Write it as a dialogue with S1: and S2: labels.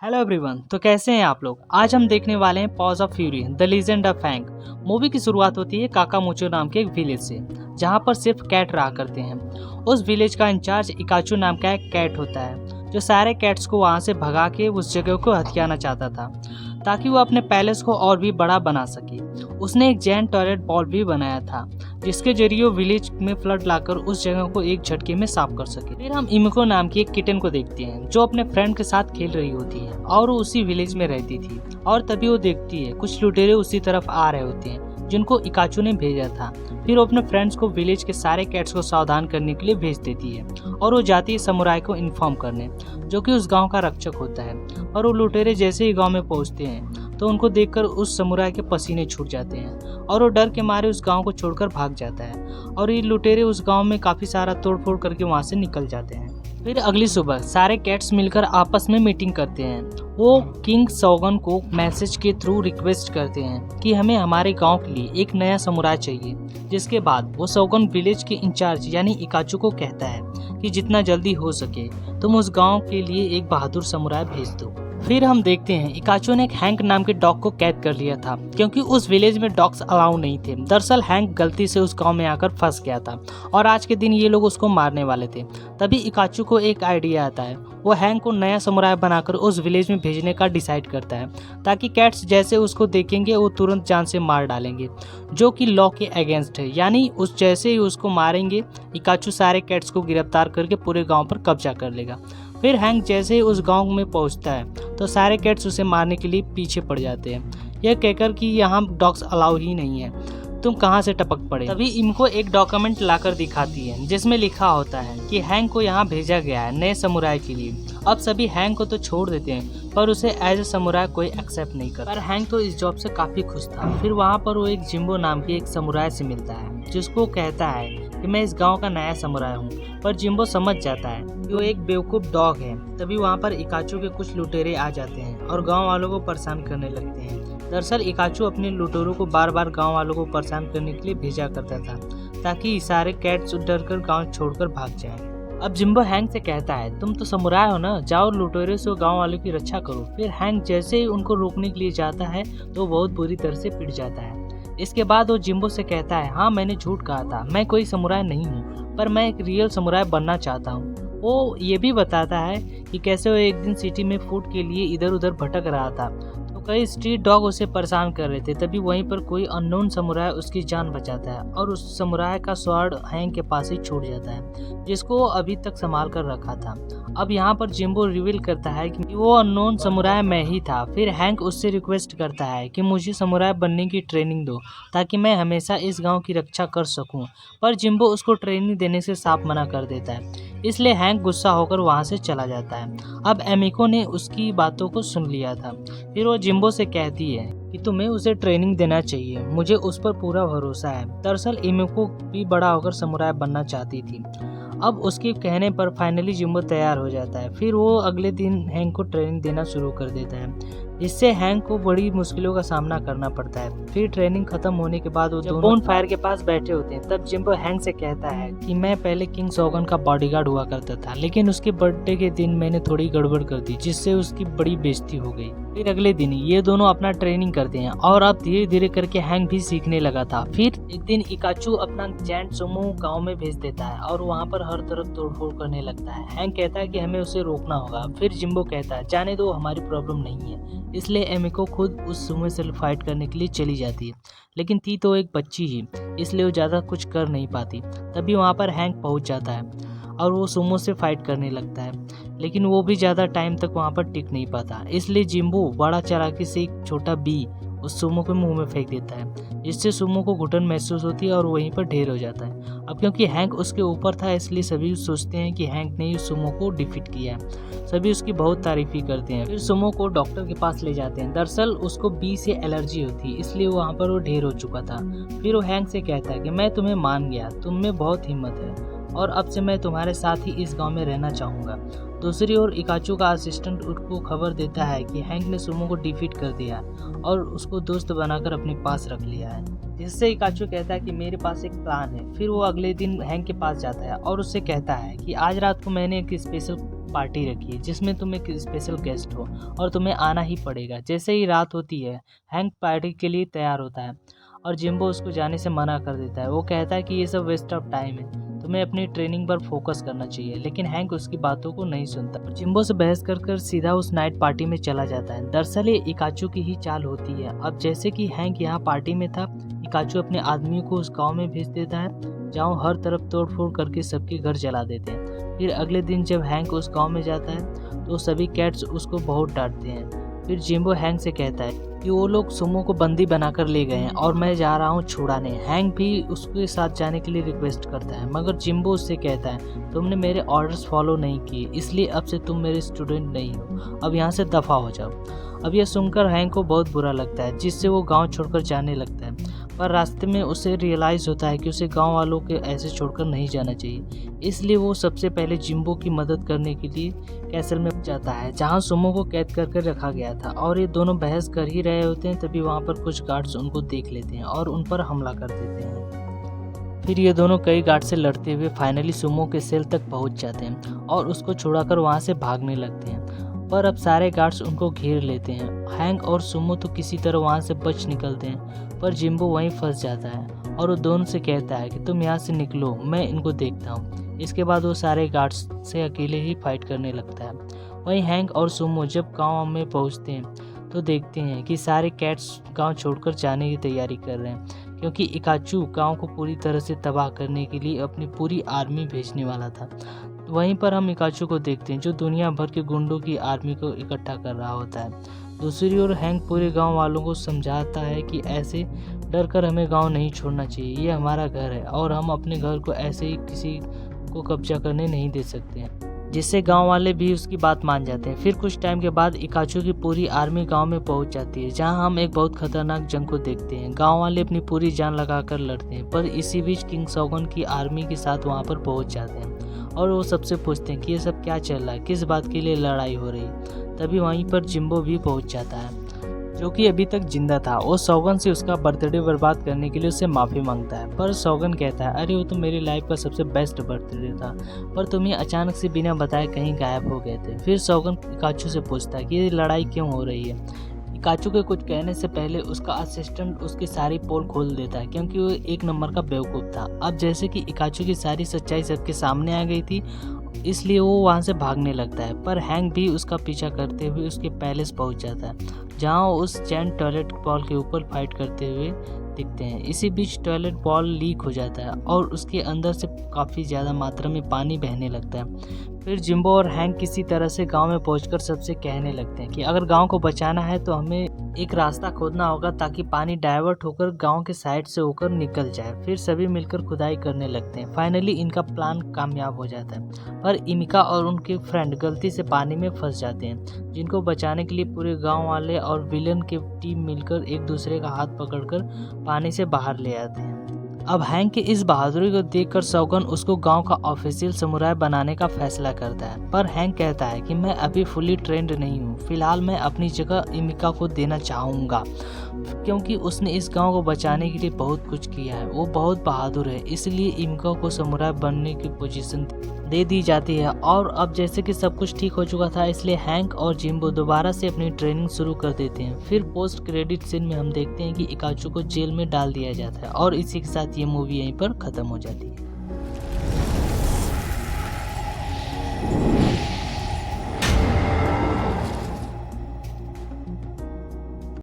S1: Hello everyone. तो कैसे हैं आप लोग। आज हम देखने वाले हैं pause of fury the legend of hang. Movie की शुरुआत होती है काकामुचो नाम के एक विलेज से, जहां पर सिर्फ कैट रहा करते हैं। उस विलेज का इंचार्ज इकाचू नाम का एक कैट होता है, जो सारे कैट्स को वहां से भगा के उस जगह को हथियाना चाहता था, ताकि वो अपने पैलेस को और भी बड़ा बना सके। उसने एक जैंट टॉयलेट बॉल भी बनाया था, जिसके जरिए वो विलेज में फ्लड लाकर उस जगह को एक झटके में साफ कर सके। फिर हम इमिको नाम की एक किटन को देखते हैं, जो अपने फ्रेंड के साथ खेल रही होती है और वो उसी विलेज में रहती थी। और तभी वो देखती है कुछ लुटेरे उसी तरफ आ रहे होते हैं, जिनको इकाचू ने भेजा था। फिर वो अपने फ्रेंड्स को विलेज के सारे कैट्स को सावधान करने के लिए भेज देती है, और वो जाती है समुराई को इन्फॉर्म करने, जो कि उस गांव का रक्षक होता है। और वो लुटेरे जैसे ही गांव में पहुंचते हैं तो उनको देखकर उस समुराई के पसीने छूट जाते हैं, और वो डर के मारे उस गांव को छोड़कर भाग जाता है। और ये लुटेरे उस गांव में काफी सारा तोड़फोड़ करके वहां से निकल जाते हैं। फिर अगली सुबह सारे कैट्स मिलकर आपस में मीटिंग करते हैं। वो किंग सौगन को मैसेज के थ्रू रिक्वेस्ट करते हैं कि हमें हमारे गांव के लिए एक नया समुराई चाहिए। जिसके बाद वो सौगन विलेज के इंचार्ज यानी इकाचू को कहता है कि जितना जल्दी हो सके तुम उस गांव के लिए एक बहादुर समुराई भेज दो। फिर हम देखते हैं इकाचू ने एक हैंक नाम के डॉग को कैद कर लिया था, क्योंकि उस विलेज में डॉग्स अलाउ नहीं थे। दरअसल हैंक गलती से उस गांव में आकर फंस गया था, और आज के दिन ये लोग उसको मारने वाले थे। तभी इकाचू को एक आइडिया आता है। वो हैंक को नया समुराई बनाकर उस विलेज में भेजने का डिसाइड करता है, ताकि कैट्स जैसे उसको देखेंगे वो तुरंत जान से मार डालेंगे, जो कि लॉ के अगेंस्ट है। यानी उस जैसे ही उसको मारेंगे, इकाचू सारे कैट्स को गिरफ्तार करके पूरे गाँव पर कब्जा कर लेगा। फिर हैंक जैसे ही उस गांव में पहुंचता है तो सारे कैट्स उसे मारने के लिए पीछे पड़ जाते हैं, यह कहकर कि यहाँ डॉग्स अलाउ ही नहीं है, तुम कहाँ से टपक पड़े। तभी इनको एक डॉक्यूमेंट लाकर दिखाती है, जिसमें लिखा होता है कि हैंक को यहाँ भेजा गया है नए समुराई के लिए। अब सभी हैंक को तो छोड़ देते हैं, पर उसे एज ए समुराई कोई एक्सेप्ट नहीं करता। पर हैंक तो इस जॉब से काफी खुश था। फिर वहाँ पर वो एक जिम्बो नाम की एक समुराई से मिलता है, जिसको कहता है कि मैं इस गांव का नया समुराई हूँ। पर जिम्बो समझ जाता है कि वो एक बेवकूफ डॉग है। तभी वहाँ पर इकाचू के कुछ लुटेरे आ जाते हैं और गांव वालों को परेशान करने लगते हैं। दरअसल इकाचू अपने लुटेरों को बार बार गांव वालों को परेशान करने के लिए भेजा करता था, ताकि सारे कैट्स डर कर गाँव छोड़कर भाग जाएं। अब जिम्बो हैंक से कहता है तुम तो समुराई हो ना, जाओ लुटेरों से गांव वालों की रक्षा करो। फिर हैंक जैसे ही उनको रोकने के लिए जाता है तो बहुत बुरी तरह से पिट जाता है। इसके बाद वो जिम्बो से कहता है हाँ मैंने झूठ कहा था, मैं कोई समुराई नहीं हूँ, पर मैं एक रियल समुराई बनना चाहता हूँ। वो ये भी बताता है कि कैसे वो एक दिन सिटी में फूड के लिए इधर उधर भटक रहा था, तो कई स्ट्रीट डॉग उसे परेशान कर रहे थे। तभी वहीं पर कोई अननोन समुराई उसकी जान बचाता है, और उस समुराई का स्वॉर्ड हैंक के पास ही छूट जाता है, जिसको वो अभी तक संभाल कर रखा था। अब यहाँ पर जिम्बो रिवील करता है कि वो अननोन समुराई मैं ही था। फिर हैंक उससे रिक्वेस्ट करता है कि मुझे समुराई बनने की ट्रेनिंग दो, ताकि मैं हमेशा इस गांव की रक्षा कर सकूं। पर जिम्बो उसको ट्रेनिंग देने से साफ मना कर देता है, इसलिए हैंक गुस्सा होकर वहां से चला जाता है। अब एमिको ने उसकी बातों को सुन लिया था। फिर वो जिम्बो से कहती है कि तुम्हें उसे ट्रेनिंग देना चाहिए, मुझे उस पर पूरा भरोसा है। दरअसल एमिको भी बड़ा होकर समुराई बनना चाहती थी। अब उसके कहने पर फाइनली जिम्बो तैयार हो जाता है। फिर वो अगले दिन हैंक को ट्रेनिंग देना शुरू कर देता है, इससे हैंक को बड़ी मुश्किलों का सामना करना पड़ता है। फिर ट्रेनिंग खत्म होने के बाद वो दोनों बोन फायर के पास बैठे होते हैं। तब जिम्बो हैंक से कहता है कि मैं पहले किंग सौगन का बॉडीगार्ड हुआ करता था, लेकिन उसके बर्थडे के दिन मैंने थोड़ी गड़बड़ कर दी, जिससे उसकी बड़ी बेइज्जती हो गई। फिर अगले दिन ये दोनों अपना ट्रेनिंग करते हैं, और अब धीरे धीरे करके हैंक भी सीखने लगा था। फिर एक दिन इकाचू अपना जैंट सुमो गाँव में भेज देता है, और वहाँ पर हर तरफ तोड़फोड़ करने लगता है। हैंक कहता है कि हमें उसे रोकना होगा। फिर जिम्बो कहता है जाने दो, हमारी प्रॉब्लम नहीं है। इसलिए एमिको खुद उस सुमो से फाइट करने के लिए चली जाती है, लेकिन थी तो एक बच्ची ही, इसलिए वो ज़्यादा कुछ कर नहीं पाती। तभी वहाँ पर हैंक पहुँच जाता है और वो सुमो से फाइट करने लगता है, लेकिन वो भी ज़्यादा टाइम तक वहाँ पर टिक नहीं पाता। इसलिए जिम्बो बड़ा चालाकी से एक छोटा बी उस सुमो के मुंह में फेंक देता है, जिससे सुमो को घुटन महसूस होती है और वहीं पर ढेर हो जाता है। अब क्योंकि हैंक उसके ऊपर था, इसलिए सभी सोचते हैं कि हैंक ने उस सुमो को डिफीट किया है। सभी उसकी बहुत तारीफ ही करते हैं। फिर सुमो को डॉक्टर के पास ले जाते हैं। दरअसल उसको बी से एलर्जी होती, इसलिए वहाँ पर वो ढेर हो चुका था। फिर वो हैंक से कहता है कि मैं तुम्हें मान गया, तुम में बहुत हिम्मत है, और अब से मैं तुम्हारे साथ ही इस गांव में रहना चाहूँगा। दूसरी ओर इकाचू का असिस्टेंट उसको खबर देता है कि हैंक ने सुमो को डिफीट कर दिया और उसको दोस्त बनाकर अपने पास रख लिया है, जिससे इकाचू कहता है कि मेरे पास एक प्लान है। फिर वो अगले दिन हैंक के पास जाता है और उससे कहता है कि आज रात को मैंने एक स्पेशल पार्टी रखी है जिसमें तुम एक स्पेशल गेस्ट हो और तुम्हें आना ही पड़ेगा। जैसे ही रात होती है, हैंक पार्टी के लिए तैयार होता है और जिम्बो उसको जाने से मना कर देता है। वो कहता है कि ये सब वेस्ट ऑफ टाइम है, तुम्हें अपनी ट्रेनिंग पर फोकस करना चाहिए। लेकिन हैंक उसकी बातों को नहीं सुनता और जिम्बो से बहस कर सीधा उस नाइट पार्टी में चला जाता है। दरअसल ये इकाचू की ही चाल होती है। अब जैसे कि हैंक यहाँ पार्टी में था, इकाचू अपने आदमियों को उस गांव में भेज देता है जहाँ हर तरफ तोड़फोड़ करके सबके घर जला देते हैं। फिर अगले दिन जब हैंक उस गांव में जाता है तो सभी कैट्स उसको बहुत डांटते हैं। फिर जिम्बो हैंक से कहता है कि वो लोग सुमो को बंदी बनाकर ले गए हैं और मैं जा रहा हूँ छुड़ाने। हैंक भी उसके साथ जाने के लिए रिक्वेस्ट करता है, मगर जिम्बो उससे कहता है तुमने मेरे ऑर्डर्स फॉलो नहीं किए, इसलिए अब से तुम मेरे स्टूडेंट नहीं हो, अब यहाँ से दफा हो जाओ। अब यह सुनकर हैंक को बहुत बुरा लगता है, जिससे वो गांव छोड़कर जाने लगता है। पर रास्ते में उसे रियलाइज़ होता है कि उसे गांव वालों के ऐसे छोड़कर नहीं जाना चाहिए। इसलिए वो सबसे पहले जिम्बो की मदद करने के लिए कैसल में जाता है जहां सुमो को कैद करके रखा गया था। और ये दोनों बहस कर ही रहे होते हैं, तभी वहां पर कुछ गार्ड्स उनको देख लेते हैं और उन पर हमला कर देते हैं। फिर ये दोनों कई गार्ड से लड़ते हुए फाइनली सुमो के सेल तक पहुंच जाते हैं और उसको छुड़ाकर वहां से भागने लगते हैं। पर अब सारे गार्ड्स उनको घेर लेते हैं। हैंक और सुमो तो किसी तरह वहां से बच निकलते हैं, पर जिम्बो वहीं फंस जाता है और वो दोनों से कहता है कि तुम यहाँ से निकलो, मैं इनको देखता हूँ। इसके बाद वो सारे गार्ड्स से अकेले ही फाइट करने लगता है। वहीं हैंक और सुमो जब गांव में पहुँचते हैं तो देखते हैं कि सारे कैट्स गांव छोड़कर जाने की तैयारी कर रहे हैं, क्योंकि इकाचू गांव को पूरी तरह से तबाह करने के लिए अपनी पूरी आर्मी भेजने वाला था। वहीं पर हम इकाचू को देखते हैं जो दुनिया भर के गुंडों की आर्मी को इकट्ठा कर रहा होता है। दूसरी ओर हैंक पूरे गांव वालों को समझाता है कि ऐसे डर कर हमें गांव नहीं छोड़ना चाहिए, ये हमारा घर है और हम अपने घर को ऐसे ही किसी को कब्जा करने नहीं दे सकते हैं, जिससे गांव वाले भी उसकी बात मान जाते हैं। फिर कुछ टाइम के बाद इकाचू की पूरी आर्मी गांव में पहुंच जाती है, जहां हम एक बहुत खतरनाक जंग को देखते हैं। गांव वाले अपनी पूरी जान लगाकर लड़ते हैं, पर इसी बीच किंग शोगुन की आर्मी के साथ वहां पर पहुंच जाते हैं और वो सबसे पूछते हैं कि ये सब क्या चल रहा है, किस बात के लिए लड़ाई हो रही है। तभी वहीं पर जिम्बो भी पहुंच जाता है, जो कि अभी तक जिंदा था। वो शोगुन से उसका बर्थडे बर्बाद करने के लिए उससे माफ़ी मांगता है, पर शोगुन कहता है अरे वो तो मेरी लाइफ का सबसे बेस्ट बर्थडे था, पर तुम ये अचानक से बिना बताए कहीं गायब हो गए थे। फिर शोगुन इकाचू से पूछता है कि ये लड़ाई क्यों हो रही है। इकाचू के कुछ कहने से पहले उसका असिस्टेंट उसकी सारी पोल खोल देता है, क्योंकि वो एक नंबर का बेवकूफ़ था। अब जैसे कि इकाचू की सारी सच्चाई सबके सामने आ गई थी, इसलिए वो वहाँ से भागने लगता है। पर हैंक भी उसका पीछा करते हुए उसके पैलेस पहुँच जाता है, जहाँ वो उस जैंट टॉयलेट बॉल के ऊपर फाइट करते हुए दिखते हैं। इसी बीच टॉयलेट बॉल लीक हो जाता है और उसके अंदर से काफ़ी ज़्यादा मात्रा में पानी बहने लगता है। फिर जिम्बो और हैंक किसी तरह से गांव में पहुंचकर सबसे कहने लगते हैं कि अगर गांव को बचाना है तो हमें एक रास्ता खोदना होगा ताकि पानी डाइवर्ट होकर गांव के साइड से होकर निकल जाए। फिर सभी मिलकर खुदाई करने लगते हैं। फाइनली इनका प्लान कामयाब हो जाता है, पर इमिका और उनके फ्रेंड गलती से पानी में फंस जाते हैं, जिनको बचाने के लिए पूरे गाँव वाले और विलन की टीम मिलकर एक दूसरे का हाथ पकड़कर पानी से बाहर ले आते हैं। अब हैंक की इस बहादुरी को देखकर शोगुन उसको गांव का ऑफिशियल समुराई बनाने का फैसला करता है, पर हैंक कहता है कि मैं अभी फुली ट्रेंड नहीं हूँ, फिलहाल मैं अपनी जगह इमिका को देना चाहूँगा, क्योंकि उसने इस गांव को बचाने के लिए बहुत कुछ किया है। वो बहुत बहादुर है, इसलिए इमिका को समुराई बनने की पोजीशन दे दी जाती है। और अब जैसे कि सब कुछ ठीक हो चुका था, इसलिए हैंक और जिम्बो दोबारा से अपनी ट्रेनिंग शुरू कर देते हैं। फिर पोस्ट क्रेडिट सीन में हम देखते हैं कि इकाचू को जेल में डाल दिया जाता है और इसी के साथ ये मूवी यहीं पर ख़त्म हो जाती है।